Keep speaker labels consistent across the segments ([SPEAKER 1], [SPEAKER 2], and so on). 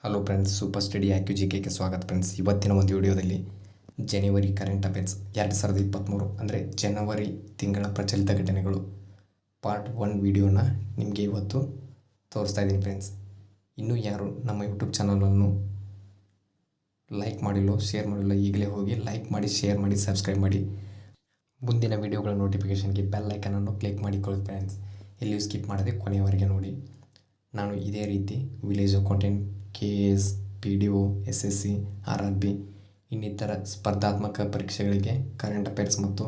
[SPEAKER 1] Hello friends, super study IQGKಗೆ ಸ್ವಾಗತ friends. ಇವತ್ತಿನ ಒಂದು ವಿಡಿಯೋದಲ್ಲಿ ಜನವರಿ ಕರೆಂಟ್ ಅಫೇರ್ಸ್ 2023 ಅಂದರೆ ಜನವರಿ ತಿಂಗಳ ಪ್ರಚಲಿತ ಘಟನೆಗಳು ಪಾರ್ಟ್ 1 ವಿಡಿಯೋನ ನಿಮಗೆ ಇವತ್ತು ತೋರಿಸ್ತಾ ಇದ್ದೀನಿ ಫ್ರೆಂಡ್ಸ್. ಇನ್ನೂ ಯಾರು ನಮ್ಮ ಯೂಟ್ಯೂಬ್ ಚಾನಲನ್ನು ಲೈಕ್ ಮಾಡಿಲ್ಲೋ, ಶೇರ್ ಮಾಡಿಲ್ಲೋ, ಈಗಲೇ ಹೋಗಿ ಲೈಕ್ ಮಾಡಿ, ಶೇರ್ ಮಾಡಿ, ಸಬ್ಸ್ಕ್ರೈಬ್ ಮಾಡಿ. ಮುಂದಿನ ವಿಡಿಯೋಗಳ ನೋಟಿಫಿಕೇಷನ್ಗೆ ಬೆಲ್ ಐಕನನ್ನು ಕ್ಲಿಕ್ ಮಾಡಿಕೊಳ್ಳಿ ಫ್ರೆಂಡ್ಸ್. ಎಲ್ಲಿಯೂ ಸ್ಕಿಪ್ ಮಾಡದೆ ಕೊನೆಯವರೆಗೆ ನೋಡಿ. ನಾನು ಇದೇ ರೀತಿ village accountant, KAS, PDO, SSC, RRB ಇನ್ನಿತರ ಸ್ಪರ್ಧಾತ್ಮಕ ಪರೀಕ್ಷೆಗಳಿಗೆ ಕರೆಂಟ್ ಅಫೇರ್ಸ್ ಮತ್ತು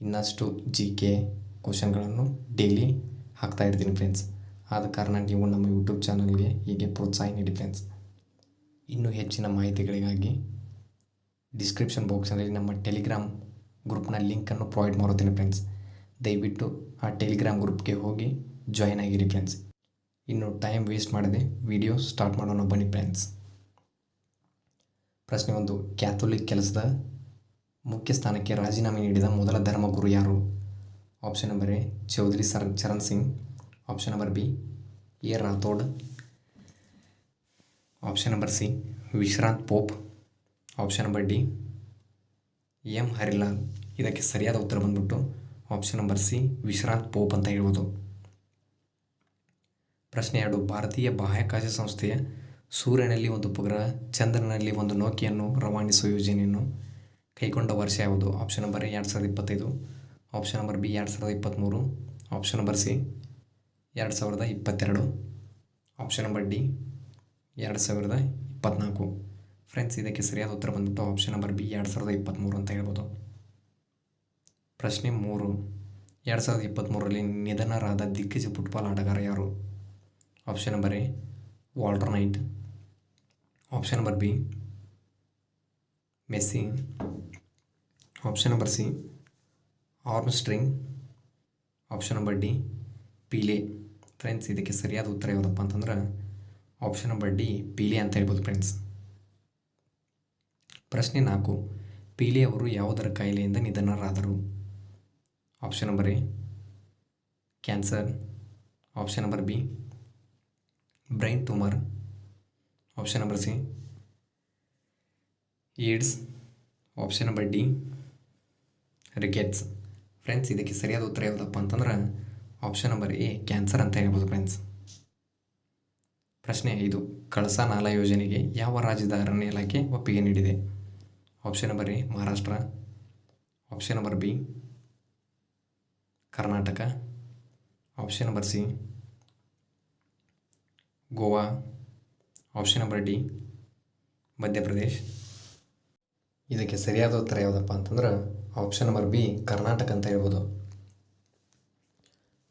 [SPEAKER 1] ಇನ್ನಷ್ಟು GK ಕ್ವಶನ್ಗಳನ್ನು ಡೈಲಿ ಹಾಕ್ತಾ ಇರ್ತೀನಿ ಫ್ರೆಂಡ್ಸ್. ಆದ ಕಾರಣ ನೀವು ನಮ್ಮ ಯೂಟ್ಯೂಬ್ ಚಾನಲ್ಗೆ ಹೀಗೆ ಪ್ರೋತ್ಸಾಹ ನೀಡಿ ಫ್ರೆಂಡ್ಸ್. ಇನ್ನೂ ಹೆಚ್ಚಿನ ಮಾಹಿತಿಗಳಿಗಾಗಿ ಡಿಸ್ಕ್ರಿಪ್ಷನ್ ಬಾಕ್ಸ್ನಲ್ಲಿ ನಮ್ಮ ಟೆಲಿಗ್ರಾಮ್ ಗ್ರೂಪ್ನ ಲಿಂಕನ್ನು ಪ್ರೊವೈಡ್ ಮಾಡುತ್ತೀನಿ ಫ್ರೆಂಡ್ಸ್. ದಯವಿಟ್ಟು ಆ ಟೆಲಿಗ್ರಾಮ್ ಗ್ರೂಪ್ಗೆ ಹೋಗಿ ಜಾಯ್ನ್ ಆಗಿರಿ ಫ್ರೆಂಡ್ಸ್. ಇನ್ನು ಟೈಮ್ ವೇಸ್ಟ್ ಮಾಡದೆ ವಿಡಿಯೋ ಸ್ಟಾರ್ಟ್ ಮಾಡೋಣ ಬನ್ನಿ ಫ್ರೆಂಡ್ಸ್. ಪ್ರಶ್ನೆ 1. ಕ್ಯಾಥೋಲಿಕ್ ಕೆಲಸದ ಮುಖ್ಯ ಸ್ಥಾನಕ್ಕೆ ರಾಜೀನಾಮೆ ನೀಡಿದ ಮೊದಲ ಧರ್ಮಗುರು ಯಾರು? Option number A Chaudhary Charan Singh, option number B A Rathod, option number C Vishrant Pope, option number D M Harilal. ಇದಕ್ಕೆ ಸರಿಯಾದ ಉತ್ತರ ಬಂದ್ಬಿಟ್ಟು option number C Vishrant Pope ಅಂತ ಹೇಳ್ಬೋದು. ಪ್ರಶ್ನೆ 2. ಭಾರತೀಯ ಬಾಹ್ಯಾಕಾಶ ಸಂಸ್ಥೆಯ ಸೂರ್ಯನಲ್ಲಿ ಒಂದು ಉಪಗ್ರಹ, ಚಂದ್ರನಲ್ಲಿ ಒಂದು ನೌಕೆಯನ್ನು ರವಾನಿಸುವ ಯೋಜನೆಯನ್ನು ಕೈಗೊಂಡ ವರ್ಷ ಯಾವುದು? Option number A 2025, option number B 2023, option number C 2022, option number D 2024. Friends, ಇದಕ್ಕೆ ಸರಿಯಾದ ಉತ್ತರ ಬಂದ್ಬಿಟ್ಟು ಆಪ್ಷನ್ ನಂಬರ್ ಬಿ 2023 ಅಂತ ಹೇಳ್ಬೋದು. ಪ್ರಶ್ನೆ 3. 2023ರಲ್ಲಿ ನಿಧನರಾದ ದಿಗ್ಗಜ ಫುಟ್ಬಾಲ್ ಆಟಗಾರ ಯಾರು? Option number A Walter Knight, option number B Messi, option number C Armstrong, option number D Pele. Friends, ಇದಕ್ಕೆ ಸರಿಯಾದ ಉತ್ತರ ಯಾವುದಪ್ಪ ಅಂತಂದ್ರೆ ಆಪ್ಷನ್ ನಂಬರ್ ಡಿ ಪೀಲೆ ಅಂತ ಹೇಳ್ಬೋದು ಫ್ರೆಂಡ್ಸ್. ಪ್ರಶ್ನೆ 4. ಪೀಲೆ ಅವರು ಯಾವುದರ ಕಾಯಿಲೆಯಿಂದ ನಿಧನರಾದರು? Option number A cancer, option number B brain tumour, option number C AIDS, option number D rickets. Friends, ಇದಕ್ಕೆ ಸರಿಯಾದ ಉತ್ತರ ಯಾವುದಪ್ಪ ಅಂತಂದ್ರೆ ಆಪ್ಷನ್ ನಂಬರ್ ಎ ಕ್ಯಾನ್ಸರ್ ಅಂತ ಹೇಳ್ಬೋದು ಫ್ರೆಂಡ್ಸ್. ಪ್ರಶ್ನೆ 5. ಕಳಸಾ ನಾಲಾ ಯೋಜನೆಗೆ ಯಾವ ರಾಜ್ಯದ ಅರಣ್ಯ ಇಲಾಖೆ ಒಪ್ಪಿಗೆ ನೀಡಿದೆ? Option number A Maharashtra, option number B Karnataka, option number C Goa, option number D Madhya Pradesh. ಇದಕ್ಕೆ ಸರಿಯಾದ ಉತ್ತರ ಯಾವುದಪ್ಪ ಅಂತಂದ್ರೆ ಆಪ್ಷನ್ ನಂಬರ್ ಬಿ ಕರ್ನಾಟಕ ಅಂತ ಹೇಳ್ಬೋದು.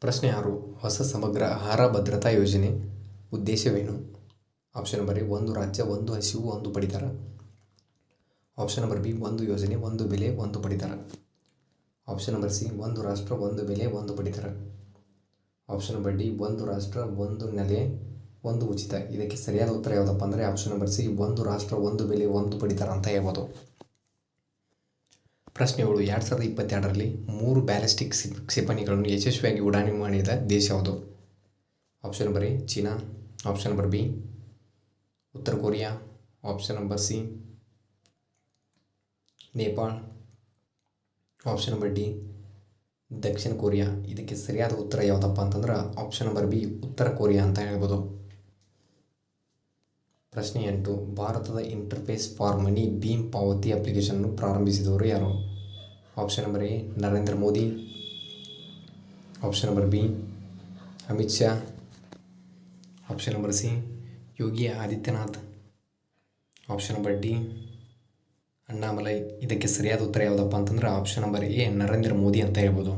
[SPEAKER 1] ಪ್ರಶ್ನೆ 6. ಹೊಸ ಸಮಗ್ರ ಆಹಾರ ಭದ್ರತಾ ಯೋಜನೆ ಉದ್ದೇಶವೇನು? ಆಪ್ಷನ್ ನಂಬರ್ ಎ ಒಂದು ರಾಜ್ಯ, ಒಂದು ಹಸಿವು, ಒಂದು ಪಡಿತರ, ಆಪ್ಷನ್ ನಂಬರ್ ಬಿ ಒಂದು ಯೋಜನೆ, ಒಂದು ಬೆಲೆ, ಒಂದು ಪಡಿತರ, ಆಪ್ಷನ್ ನಂಬರ್ ಸಿ ಒಂದು ರಾಷ್ಟ್ರ, ಒಂದು ಬೆಲೆ, ಒಂದು ಪಡಿತರ, ಆಪ್ಷನ್ ನಂಬರ್ ಡಿ ಒಂದು ರಾಷ್ಟ್ರ, ಒಂದು ನೆಲೆ, ಒಂದು ಉಚಿತ. ಇದಕ್ಕೆ ಸರಿಯಾದ ಉತ್ತರ ಯಾವುದಪ್ಪ ಅಂದರೆ ಆಪ್ಷನ್ ನಂಬರ್ ಸಿ ಒಂದು ರಾಷ್ಟ್ರ, ಒಂದು ಬೆಲೆ, ಒಂದು ಪಡಿತರ ಅಂತ ಹೇಳ್ಬೋದು. ಪ್ರಶ್ನೆ 7. 2022ರಲ್ಲಿ 3 ಬ್ಯಾಲಿಸ್ಟಿಕ್ ಕ್ಷಿಪಣಿಗಳನ್ನು ಯಶಸ್ವಿಯಾಗಿ ಉಡಾವಣೆ ಮಾಡಿದ ದೇಶ ಯಾವುದು? Option number A China, option number B ಉತ್ತರ Korea, option number C Nepal, option number D ದಕ್ಷಿಣ ಕೊರಿಯಾ. ಇದಕ್ಕೆ ಸರಿಯಾದ ಉತ್ತರ ಯಾವುದಪ್ಪ ಅಂತಂದ್ರೆ ಆಪ್ಷನ್ ನಂಬರ್ ಬಿ ಉತ್ತರ ಕೊರಿಯಾ ಅಂತ ಹೇಳ್ಬೋದು. ಪ್ರಶ್ನೆ 8. ಭಾರತದ ಇಂಟರ್ಫೇಸ್ ಫಾರ್ ಮನಿ ಭೀಮ್ ಪಾವತಿ ಅಪ್ಲಿಕೇಶನ್ನು ಪ್ರಾರಂಭಿಸಿದವರು ಯಾರು? Option number A Narendra Modi, option number B Amit Shah, option number C Yogi Adityanath, option number D Annamalai. ಇದಕ್ಕೆ ಸರಿಯಾದ ಉತ್ತರ ಯಾವುದಪ್ಪ ಅಂತಂದ್ರೆ option number A Narendra Modi ಅಂತ ಹೇಳ್ಬೋದು.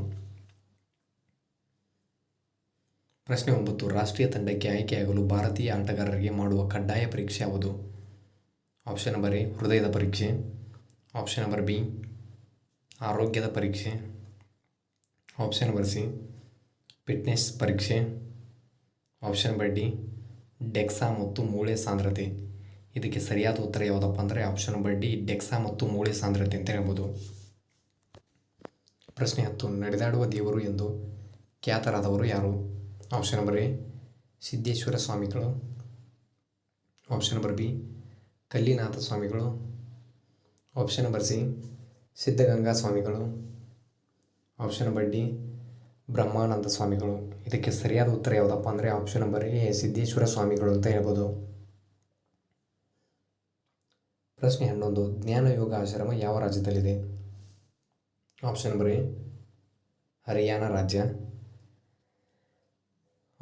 [SPEAKER 1] ಪ್ರಶ್ನೆ 9. ರಾಷ್ಟ್ರೀಯ ತಂಡಕ್ಕೆ ಆಯ್ಕೆಯಾಗಲು ಭಾರತೀಯ ಆಟಗಾರರಿಗೆ ಮಾಡುವ ಕಡ್ಡಾಯ ಪರೀಕ್ಷೆ ಯಾವುದು? ಆಪ್ಷನ್ ನಂಬರ್ ಎ ಹೃದಯದ ಪರೀಕ್ಷೆ, ಆಪ್ಷನ್ ನಂಬರ್ ಬಿ ಆರೋಗ್ಯದ ಪರೀಕ್ಷೆ, ಆಪ್ಷನ್ ನಂಬರ್ ಸಿ ಫಿಟ್ನೆಸ್ ಪರೀಕ್ಷೆ, ಆಪ್ಷನ್ ನಂಬರ್ ಡಿ ಡೆಕ್ಸಾ ಮತ್ತು ಮೂಳೆ ಸಾಂದ್ರತೆ. ಇದಕ್ಕೆ ಸರಿಯಾದ ಉತ್ತರ ಯಾವುದಪ್ಪ ಅಂದರೆ ಆಪ್ಷನ್ ನಂಬರ್ ಡಿ ಡೆಕ್ಸಾ ಮತ್ತು ಮೂಳೆ ಸಾಂದ್ರತೆ ಅಂತ ಹೇಳ್ಬೋದು. ಪ್ರಶ್ನೆ 10. ನಡೆದಾಡುವ ದೇವರು ಎಂದು ಖ್ಯಾತರಾದವರು ಯಾರು? ಆಪ್ಷನ್ ನಂಬರ್ ಎ ಸಿದ್ದೇಶ್ವರ ಸ್ವಾಮಿಗಳು, ಆಪ್ಷನ್ ನಂಬರ್ ಬಿ ಕಲ್ಲಿನಾಥ ಸ್ವಾಮಿಗಳು. ಆಪ್ಷನ್ ನಂಬರ್ ಸಿ ಸಿದ್ಧಗಂಗಾ ಸ್ವಾಮಿಗಳು. ಆಪ್ಷನ್ ನಂಬರ್ ಡಿ ಬ್ರಹ್ಮಾನಂದ ಸ್ವಾಮಿಗಳು. ಇದಕ್ಕೆ ಸರಿಯಾದ ಉತ್ತರ ಯಾವುದಪ್ಪ ಅಂದರೆ ಆಪ್ಷನ್ ನಂಬರ್ ಎ ಸಿದ್ದೇಶ್ವರ ಸ್ವಾಮಿಗಳು ಅಂತ ಹೇಳ್ಬೋದು. ಪ್ರಶ್ನೆ 11 ಜ್ಞಾನಯೋಗ ಆಶ್ರಮ ಯಾವ ರಾಜ್ಯದಲ್ಲಿದೆ? ಆಪ್ಷನ್ ನಂಬರ್ ಎ ಹರಿಯಾಣ ರಾಜ್ಯ.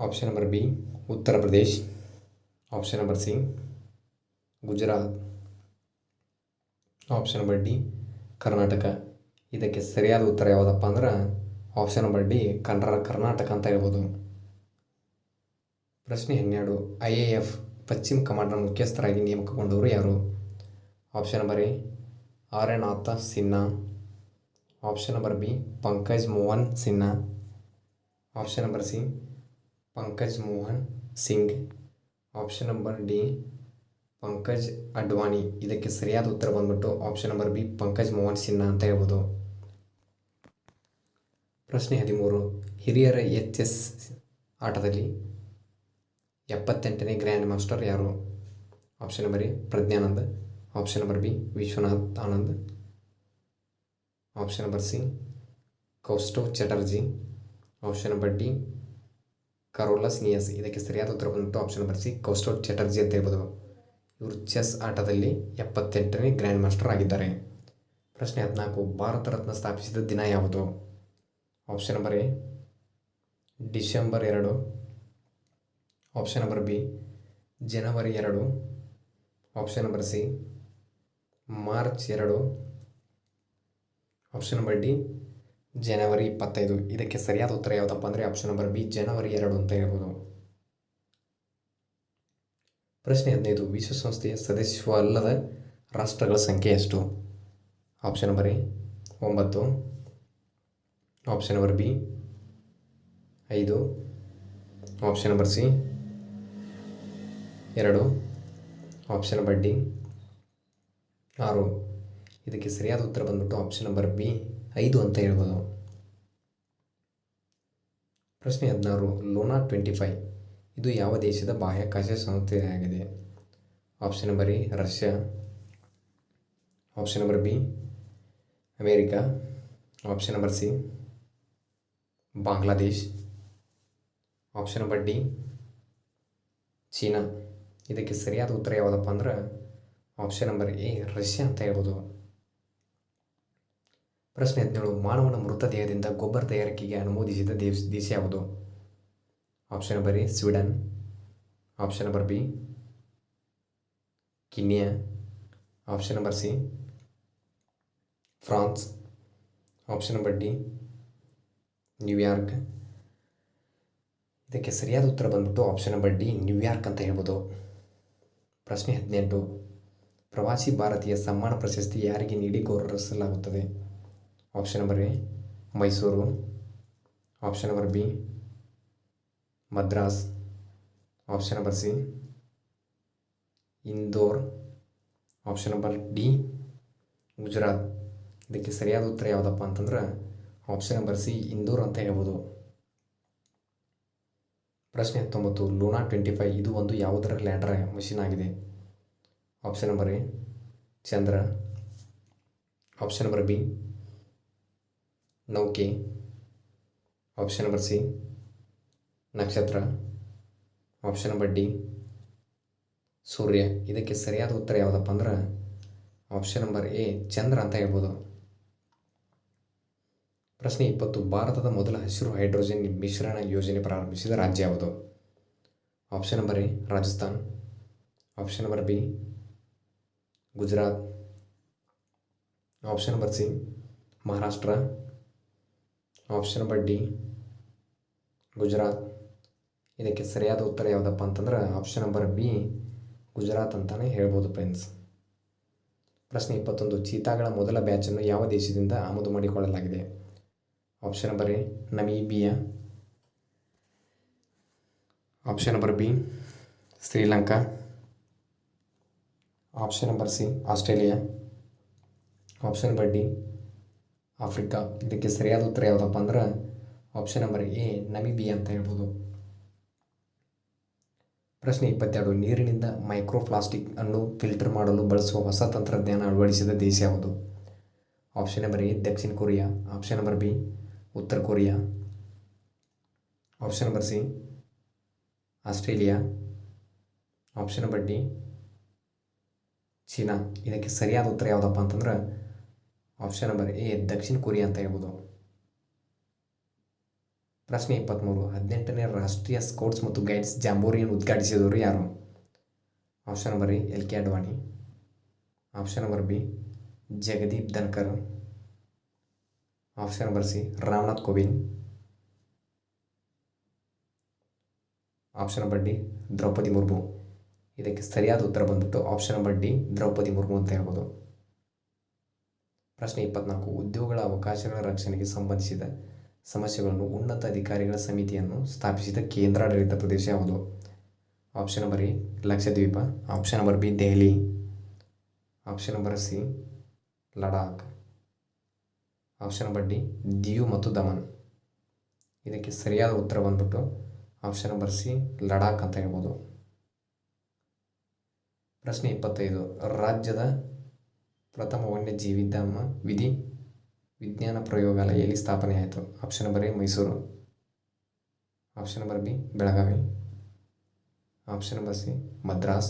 [SPEAKER 1] Option number B Uttar Pradesh. Option number C Gujarat. Option number D Karnataka. ಇದಕ್ಕೆ ಸರಿಯಾದ ಉತ್ತರ ಯಾವುದಪ್ಪ ಅಂದ್ರೆ ಆಪ್ಷನ್ ನಂಬರ್ ಡಿ ಕರ್ನಾಟಕ ಅಂತ ಹೇಳ್ಬೋದು. ಪ್ರಶ್ನೆ 12 IAF ಪಶ್ಚಿಮ ಕಮಾಂಡ್ನ ಮುಖ್ಯಸ್ಥರಾಗಿ ನೇಮಕಗೊಂಡವರು ಯಾರು? Option number A Aryanath Sinha. Option number B Pankaj Mohan Sinha. Option number C Pankaj Mohan Singh. Option number D Pankaj Advani. ಇದಕ್ಕೆ ಸರಿಯಾದ ಉತ್ತರ ಬಂದ್ಬಿಟ್ಟು option number B Pankaj Mohan Sinha ಅಂತ ಹೇಳ್ಬೋದು. ಪ್ರಶ್ನೆ 13 ಹಿರಿಯರ HS ಆಟದಲ್ಲಿ 78ನೇ ಗ್ರ್ಯಾಂಡ್ ಮಾಸ್ಟರ್ ಯಾರು? Option number A Pragyanand. Option number B Vishwanath Anand. Option number C Kaustav Chatterjee. Option number D ಕರೋಲಸ್ ನಿಯಸ್. ಇದಕ್ಕೆ ಸರಿಯಾದ ಉತ್ತರ ಬಂದ್ಬಿಟ್ಟು option number C Kaustav Chatterjee ಅಂತ ಹೇಳ್ಬೋದು. ಇವರು ಚೆಸ್ ಆಟದಲ್ಲಿ 78ನೇ ಗ್ರ್ಯಾಂಡ್ ಮಾಸ್ಟರ್ ಆಗಿದ್ದಾರೆ. ಪ್ರಶ್ನೆ 14 ಭಾರತ ರತ್ನ ಸ್ಥಾಪಿಸಿದ ದಿನ ಯಾವುದು? Option number A December 2. Option number B ಜನವರಿ 2. Option number C March 2. Option number D ಜನವರಿ 25. ಇದಕ್ಕೆ ಸರಿಯಾದ ಉತ್ತರ ಯಾವುದಪ್ಪ ಅಂದರೆ ಆಪ್ಷನ್ ನಂಬರ್ ಬಿ ಜನವರಿ 2 ಅಂತ ಹೇಳ್ಬೋದು. ಪ್ರಶ್ನೆ 15 ವಿಶ್ವಸಂಸ್ಥೆಯ ಸದಸ್ಯವಲ್ಲದ ರಾಷ್ಟ್ರಗಳ ಸಂಖ್ಯೆ ಎಷ್ಟು? Option number A 9. Option number B 5. Option number C 2. Option number D 6. ಇದಕ್ಕೆ ಸರಿಯಾದ ಉತ್ತರ ಬಂದ್ಬಿಟ್ಟು ಆಪ್ಷನ್ ನಂಬರ್ ಬಿ 5 ಅಂತ ಹೇಳ್ಬೋದು. ಪ್ರಶ್ನೆ 16 ಲೂನಾ 25 ಇದು ಯಾವ ದೇಶದ ಬಾಹ್ಯಾಕಾಶ ಸಂಸ್ಥೆಯಾಗಿದೆ? Option number A Russia. Option number B America. Option number C Bangladesh. Option number D China. ಇದಕ್ಕೆ ಸರಿಯಾದ ಉತ್ತರ ಯಾವುದಪ್ಪ ಅಂದ್ರೆ ಆಪ್ಷನ್ ನಂಬರ್ ಎ ರಷ್ಯಾ ಅಂತ ಹೇಳ್ಬೋದು. ಪ್ರಶ್ನೆ 17 ಮಾನವನ ಮೃತದೇಹದಿಂದ ಗೊಬ್ಬರ ತಯಾರಿಕೆಗೆ ಅನುಮೋದಿಸಿದ ದೇಶ ಯಾವುದು? Option number A Sweden. Option number B Kenya. Option number C France. Option number D New York. ಇದಕ್ಕೆ ಸರಿಯಾದ ಉತ್ತರ ಬಂದ್ಬಿಟ್ಟು ಆಪ್ಷನ್ ನಂಬರ್ ಡಿ ನ್ಯೂಯಾರ್ಕ್ ಅಂತ ಹೇಳ್ಬೋದು. ಪ್ರಶ್ನೆ 18 ಪ್ರವಾಸಿ ಭಾರತೀಯ ಸಮ್ಮಾನ ಪ್ರಶಸ್ತಿ ಯಾರಿಗೆ ನೀಡಿ ಗೌರವಿಸಲಾಗುತ್ತದೆ? Option number A Mysuru. Option number B Madras. Option number C Indore. Option number D Gujarat. ಇದಕ್ಕೆ ಸರಿಯಾದ ಉತ್ತರ ಯಾವುದಪ್ಪ ಅಂತಂದ್ರೆ ಆಪ್ಷನ್ ನಂಬರ್ ಸಿ ಇಂದೋರ್ ಅಂತ ಹೇಳ್ಬೋದು. ಪ್ರಶ್ನೆ 19 ಲೂನಾ 25 ಇದು ಒಂದು ಯಾವುದರ ಲ್ಯಾಂಡರ್ ಮಷೀನ್ ಆಗಿದೆ? Option number A Chandra. Option number B ನೌಕೆ. ಆಪ್ಷನ್ ನಂಬರ್ ಸಿ ನಕ್ಷತ್ರ. ಆಪ್ಷನ್ ನಂಬರ್ ಡಿ ಸೂರ್ಯ. ಇದಕ್ಕೆ ಸರಿಯಾದ ಉತ್ತರ ಯಾವುದಪ್ಪ ಅಂದ್ರೆ ಆಪ್ಷನ್ ನಂಬರ್ ಎ ಚಂದ್ರ ಅಂತ ಹೇಳ್ಬೋದು. ಪ್ರಶ್ನೆ 20 ಭಾರತದ ಮೊದಲ ಹಸಿರು ಹೈಡ್ರೋಜನ್ ಮಿಶ್ರಣ ಯೋಜನೆ ಪ್ರಾರಂಭಿಸಿದ ರಾಜ್ಯ ಯಾವುದು? Option number A Rajasthan. Option number B Gujarat. Option number C Maharashtra. Option number D Gujarat. ಇದಕ್ಕೆ ಸರಿಯಾದ ಉತ್ತರ ಯಾವುದಪ್ಪ ಅಂತಂದ್ರೆ ಆಪ್ಷನ್ ನಂಬರ್ ಬಿ ಗುಜರಾತ್ ಅಂತಲೇ ಹೇಳ್ಬೋದು ಫ್ರೆಂಡ್ಸ್. ಪ್ರಶ್ನೆ 21 ಚೀತಾಗಳ ಮೊದಲ ಬ್ಯಾಚನ್ನು ಯಾವ ದೇಶದಿಂದ ಆಮದು ಮಾಡಿಕೊಳ್ಳಲಾಗಿದೆ? Option number A Namibia. Option number B Sri Lanka. Option number C Australia. Option number D Africa. ಇದಕ್ಕೆ ಸರಿಯಾದ ಉತ್ತರ ಯಾವುದಪ್ಪ ಅಂದ್ರೆ ಆಪ್ಷನ್ ನಂಬರ್ ಎ ನಮೀಬಿಯಾ ಅಂತ ಹೇಳ್ಬೋದು. ಪ್ರಶ್ನೆ 22. ನೀರಿನಿಂದ ಮೈಕ್ರೋಪ್ಲಾಸ್ಟಿಕ್ ಅನ್ನು ಫಿಲ್ಟರ್ ಮಾಡಲು ಬಳಸುವ ಹೊಸ ತಂತ್ರಜ್ಞಾನ ಅಳವಡಿಸಿದ ದೇಶ ಯಾವುದು? Option number A Dakshina Korea, option number B ಉತ್ತರ Korea, option number C Australia, option number D China. ಇದಕ್ಕೆ ಸರಿಯಾದ ಉತ್ತರ ಯಾವುದಪ್ಪ ಅಂತಂದ್ರೆ option number A Dakshina Korea ಅಂತ ಹೇಳ್ಬೋದು. ಪ್ರಶ್ನೆ 23. 18ನೇ ರಾಷ್ಟ್ರೀಯ ಸ್ಕೌಟ್ಸ್ ಮತ್ತು ಗೈಡ್ಸ್ ಜಾಂಬೋರಿಯನ್ನು ಉದ್ಘಾಟಿಸಿದವರು ಯಾರು? Option number A L K Advani, option number B Jagdeep Dhankhar, option number C Ramnath Kovind, option number D Draupadi Murmu. ಇದಕ್ಕೆ ಸರಿಯಾದ ಉತ್ತರ ಬಂದ್ಬಿಟ್ಟು option number D Draupadi Murmu ಅಂತ ಹೇಳ್ಬೋದು. ಪ್ರಶ್ನೆ 24. ಉದ್ಯೋಗಗಳ ಅವಕಾಶಗಳ ರಕ್ಷಣೆಗೆ ಸಂಬಂಧಿಸಿದ ಸಮಸ್ಯೆಗಳನ್ನು ಉನ್ನತ ಅಧಿಕಾರಿಗಳ ಸಮಿತಿಯನ್ನು ಸ್ಥಾಪಿಸಿದ ಕೇಂದ್ರಾಡಳಿತ ಪ್ರದೇಶ ಯಾವುದು? Option number A Lakshadweep, option number B Delhi, option number C Ladakh, option number D Diu ಮತ್ತು ದಮನ್. ಇದಕ್ಕೆ ಸರಿಯಾದ ಉತ್ತರ ಬಂದ್ಬಿಟ್ಟು ಆಪ್ಷನ್ ನಂಬರ್ ಸಿ ಲಡಾಖ್ ಅಂತ ಹೇಳ್ಬೋದು. ಪ್ರಶ್ನೆ 25. ರಾಜ್ಯದ ಪ್ರಥಮ ವನ್ಯಜೀವಿ ಧಾಮ ವಿಜ್ಞಾನ ಪ್ರಯೋಗಾಲಯ ಎಲ್ಲಿ ಸ್ಥಾಪನೆ ಆಯಿತು? Option number A Mysuru, option number B Belagavi, option number C Madras,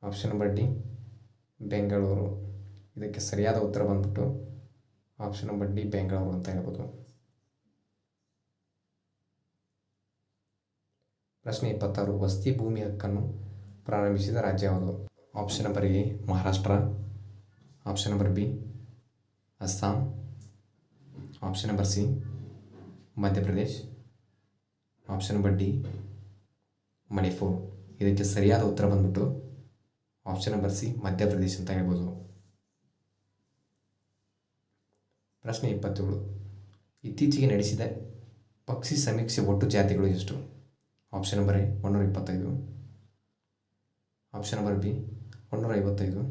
[SPEAKER 1] option number D Bengaluru. ಇದಕ್ಕೆ ಸರಿಯಾದ ಉತ್ತರ ಬಂದ್ಬಿಟ್ಟು ಆಪ್ಷನ್ ನಂಬರ್ ಡಿ ಬೆಂಗಳೂರು ಅಂತ ಹೇಳ್ಬೋದು. ಪ್ರಶ್ನೆ 26. ವಸತಿ ಭೂಮಿ ಹಕ್ಕನ್ನು ಪ್ರಾರಂಭಿಸಿದ ರಾಜ್ಯ ಯಾವುದು? Option number A Maharashtra, option number B Assam, option number C Madhya Pradesh, option number D Manipur. ಇದಕ್ಕೆ ಸರಿಯಾದ ಉತ್ತರ ಬಂದ್ಬಿಟ್ಟು ಆಪ್ಷನ್ ನಂಬರ್ ಸಿ ಮಧ್ಯಪ್ರದೇಶ್ ಅಂತ ಹೇಳ್ಬೋದು. ಪ್ರಶ್ನೆ 27. ಇತ್ತೀಚೆಗೆ ನಡೆಸಿದ ಪಕ್ಷಿ ಸಮೀಕ್ಷೆ ಒಟ್ಟು ಜಾತಿಗಳು ಎಷ್ಟು? Option number A 125, option number B 155,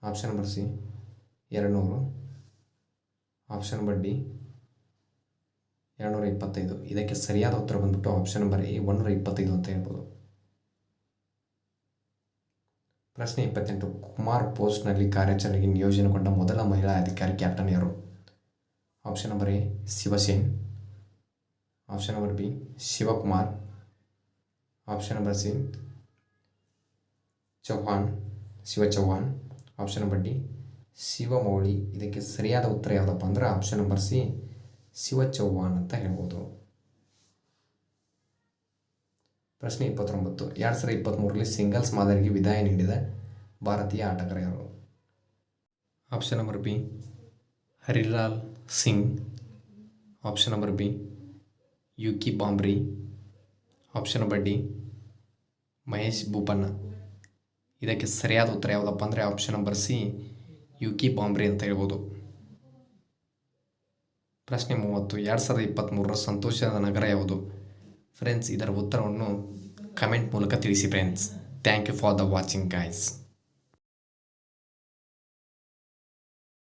[SPEAKER 1] option number C 200, option number D 225. ಇದಕ್ಕೆ ಸರಿಯಾದ ಉತ್ತರ ಬಂದ್ಬಿಟ್ಟು ಆಪ್ಷನ್ ನಂಬರ್ ಎ 125 ಅಂತ ಹೇಳ್ಬೋದು. ಪ್ರಶ್ನೆ 28. ಕುಮಾರ್ ಪೋಸ್ಟ್ನಲ್ಲಿ ಕಾರ್ಯಾಚರಣೆಗೆ ನಿಯೋಜನೆಗೊಂಡ ಮೊದಲ ಮಹಿಳಾ ಅಧಿಕಾರಿ ಕ್ಯಾಪ್ಟನ್ ಯಾರು? Option number A Shivsen, option number B Shivakumar, option number C Shiva Chauhan, option number D Shivamouli. ಇದಕ್ಕೆ ಸರಿಯಾದ ಉತ್ತರ ಯಾವುದಪ್ಪ ಅಂದ್ರೆ option number C Shiva Chauhan ಅಂತ ಹೇಳ್ಬೋದು. ಪ್ರಶ್ನೆ 29. 2023ರಲ್ಲಿ ಸಿಂಗಲ್ಸ್ ಮಾದರಿಗೆ ವಿದಾಯ ನೀಡಿದ ಭಾರತೀಯ ಆಟಗಾರ ಯಾರು? Option number B Harilal Singh, option number B Yuki Bhambri, option number D Mahesh Bhupanna. ಇದಕ್ಕೆ ಸರಿಯಾದ ಉತ್ತರ ಯಾವುದಪ್ಪ ಅಂದರೆ option number C Yuki Bhambri ಅಂತ ಹೇಳ್ಬೋದು. ಪ್ರಶ್ನೆ 30. 2023ರ ಸಂತೋಷದ ನಗರ ಯಾವುದು? ಫ್ರೆಂಡ್ಸ್, ಇದರ ಉತ್ತರವನ್ನು ಕಮೆಂಟ್ ಮೂಲಕ ತಿಳಿಸಿ friends. Thank you for the watching guys.